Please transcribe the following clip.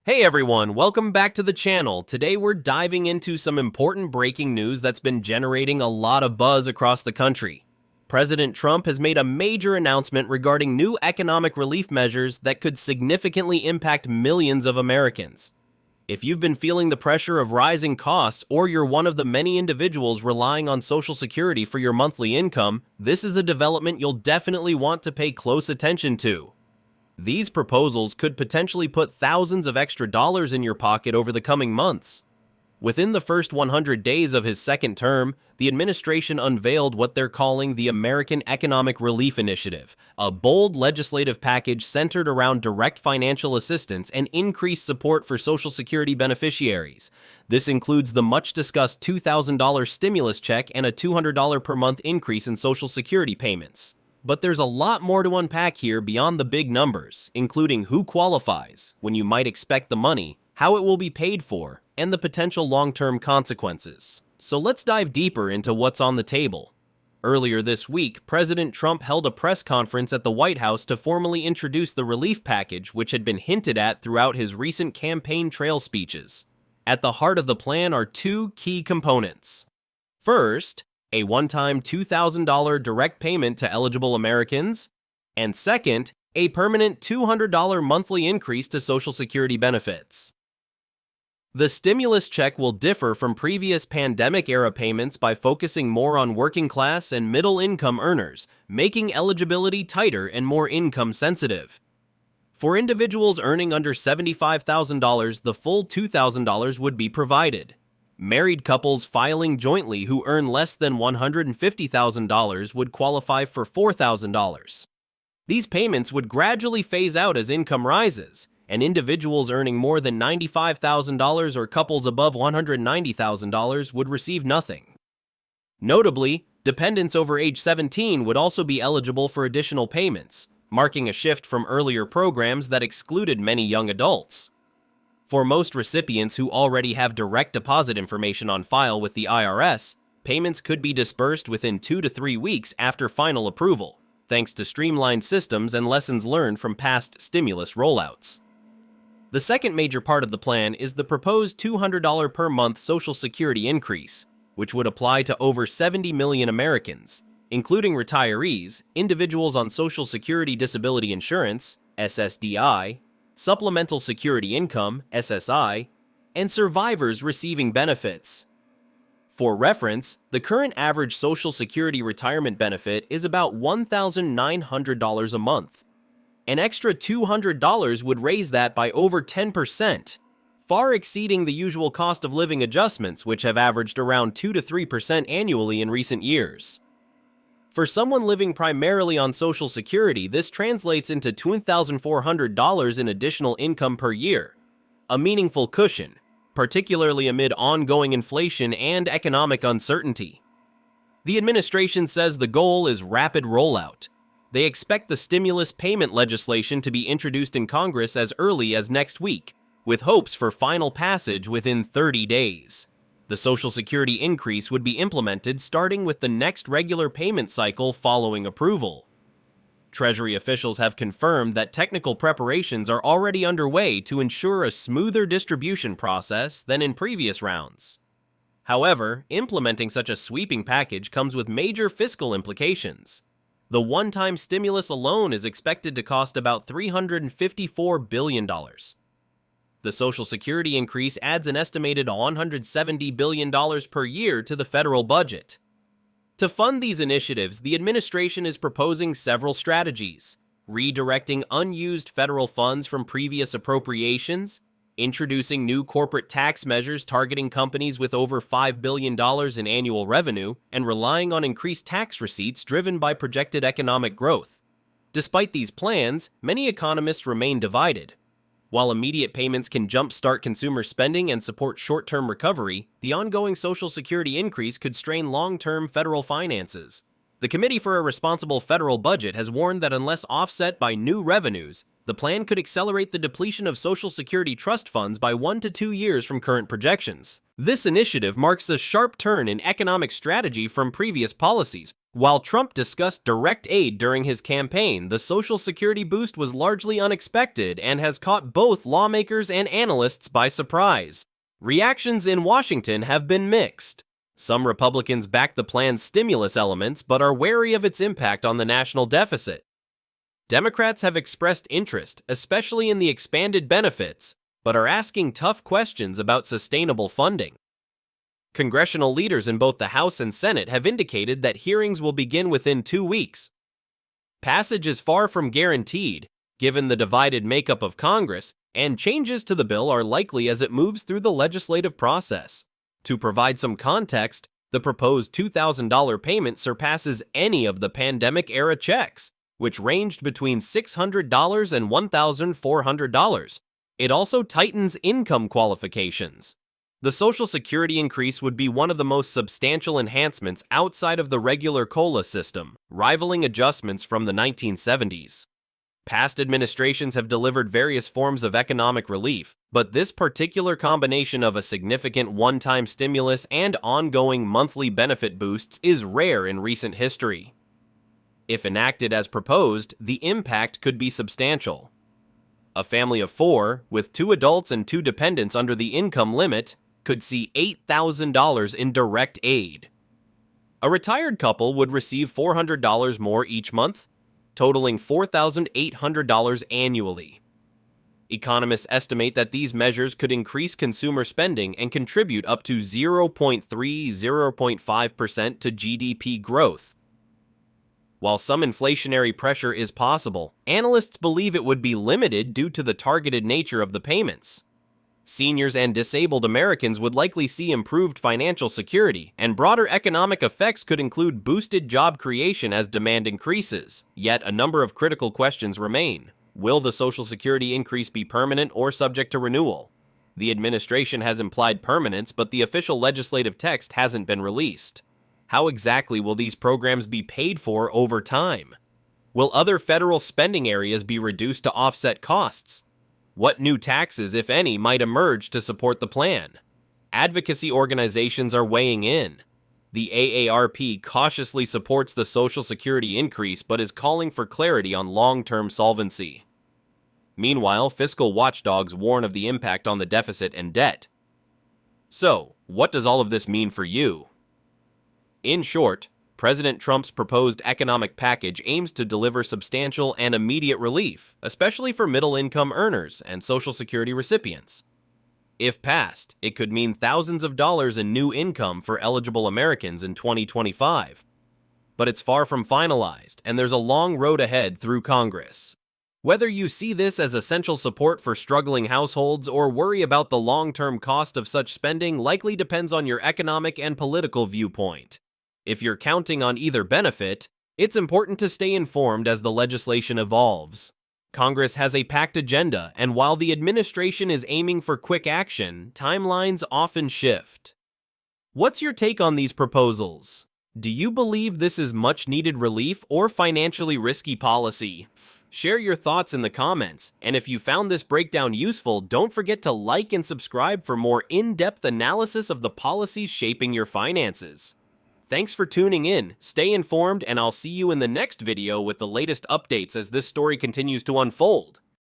Hey everyone, welcome back to the channel. Today we're diving into some important breaking news that's been generating a lot of buzz across the country. President Trump has made a major announcement regarding new economic relief measures that could significantly impact millions of Americans. If you've been feeling the pressure of rising costs or you're one of the many individuals relying on Social Security for your monthly income, this is a development you'll definitely want to pay close attention to. These proposals could potentially put thousands of extra dollars in your pocket over the coming months. Within the first 100 days of his second term, the administration unveiled what they're calling the American Economic Relief Initiative, a bold legislative package centered around direct financial assistance and increased support for Social Security beneficiaries. This includes the much-discussed $2,000 stimulus check and a $200 per month increase in Social Security payments. But there's a lot more to unpack here beyond the big numbers, including who qualifies, when you might expect the money, how it will be paid for, and the potential long-term consequences. So let's dive deeper into what's on the table. Earlier this week, President Trump held a press conference at the White House to formally introduce the relief package, which had been hinted at throughout his recent campaign trail speeches. At the heart of the plan are two key components. First, a one-time $2,000 direct payment to eligible Americans, and second, a permanent $200 monthly increase to Social Security benefits. The stimulus check will differ from previous pandemic-era payments by focusing more on working-class and middle-income earners, making eligibility tighter and more income-sensitive. For individuals earning under $75,000, the full $2,000 would be provided. Married couples filing jointly who earn less than $150,000 would qualify for $4,000. These payments would gradually phase out as income rises, and individuals earning more than $95,000 or couples above $190,000 would receive nothing. Notably, dependents over age 17 would also be eligible for additional payments, marking a shift from earlier programs that excluded many young adults. For most recipients who already have direct deposit information on file with the IRS, payments could be disbursed within 2 to 3 weeks after final approval, thanks to streamlined systems and lessons learned from past stimulus rollouts. The second major part of the plan is the proposed $200 per month Social Security increase, which would apply to over 70 million Americans, including retirees, individuals on Social Security Disability Insurance, SSDI, Supplemental Security Income, SSI, and survivors receiving benefits. For reference, the current average Social Security retirement benefit is about $1,900 a month. An extra $200 would raise that by over 10%, far exceeding the usual cost of living adjustments, which have averaged around 2 to 3% annually in recent years. For someone living primarily on Social Security, this translates into $2,400 in additional income per year, a meaningful cushion, particularly amid ongoing inflation and economic uncertainty. The administration says the goal is rapid rollout. They expect the stimulus payment legislation to be introduced in Congress as early as next week, with hopes for final passage within 30 days. The Social Security increase would be implemented starting with the next regular payment cycle following approval. Treasury officials have confirmed that technical preparations are already underway to ensure a smoother distribution process than in previous rounds. However, implementing such a sweeping package comes with major fiscal implications. The one-time stimulus alone is expected to cost about $354 billion. The Social Security increase adds an estimated $170 billion per year to the federal budget. To fund these initiatives, the administration is proposing several strategies: redirecting unused federal funds from previous appropriations, introducing new corporate tax measures targeting companies with over $5 billion in annual revenue, and relying on increased tax receipts driven by projected economic growth. Despite these plans, many economists remain divided. While immediate payments can jumpstart consumer spending and support short-term recovery, the ongoing Social Security increase could strain long-term federal finances. The Committee for a Responsible Federal Budget has warned that unless offset by new revenues, the plan could accelerate the depletion of Social Security trust funds by 1 to 2 years from current projections. This initiative marks a sharp turn in economic strategy from previous policies, While Trump discussed direct aid during his campaign, the Social Security boost was largely unexpected and has caught both lawmakers and analysts by surprise. Reactions in Washington have been mixed. Some Republicans back the plan's stimulus elements but are wary of its impact on the national deficit. Democrats have expressed interest, especially in the expanded benefits, but are asking tough questions about sustainable funding. Congressional leaders in both the House and Senate have indicated that hearings will begin within 2 weeks. Passage is far from guaranteed, given the divided makeup of Congress, and changes to the bill are likely as it moves through the legislative process. To provide some context, the proposed $2,000 payment surpasses any of the pandemic-era checks, which ranged between $600 and $1,400. It also tightens income qualifications. The Social Security increase would be one of the most substantial enhancements outside of the regular COLA system, rivaling adjustments from the 1970s. Past administrations have delivered various forms of economic relief, but this particular combination of a significant one-time stimulus and ongoing monthly benefit boosts is rare in recent history. If enacted as proposed, the impact could be substantial. A family of 4, with 2 adults and 2 dependents under the income limit, could see $8,000 in direct aid. A retired couple would receive $400 more each month, totaling $4,800 annually. Economists estimate that these measures could increase consumer spending and contribute up to 0.3–0.5% to GDP growth. While some inflationary pressure is possible, analysts believe it would be limited due to the targeted nature of the payments. Seniors and disabled Americans would likely see improved financial security, and broader economic effects could include boosted job creation as demand increases. Yet a number of critical questions remain. Will the Social Security increase be permanent or subject to renewal? The administration has implied permanence, but the official legislative text hasn't been released. How exactly will these programs be paid for over time? Will other federal spending areas be reduced to offset costs? What new taxes, if any, might emerge to support the plan? Advocacy organizations are weighing in. The AARP cautiously supports the Social Security increase but is calling for clarity on long-term solvency. Meanwhile, fiscal watchdogs warn of the impact on the deficit and debt. So, what does all of this mean for you? In short, President Trump's proposed economic package aims to deliver substantial and immediate relief, especially for middle-income earners and Social Security recipients. If passed, it could mean thousands of dollars in new income for eligible Americans in 2025. But it's far from finalized, and there's a long road ahead through Congress. Whether you see this as essential support for struggling households or worry about the long-term cost of such spending likely depends on your economic and political viewpoint. If you're counting on either benefit, it's important to stay informed as the legislation evolves. Congress has a packed agenda, and while the administration is aiming for quick action, timelines often shift. What's your take on these proposals? Do you believe this is much-needed relief or financially risky policy? Share your thoughts in the comments, and if you found this breakdown useful, don't forget to like and subscribe for more in-depth analysis of the policies shaping your finances. Thanks for tuning in, stay informed, and I'll see you in the next video with the latest updates as this story continues to unfold.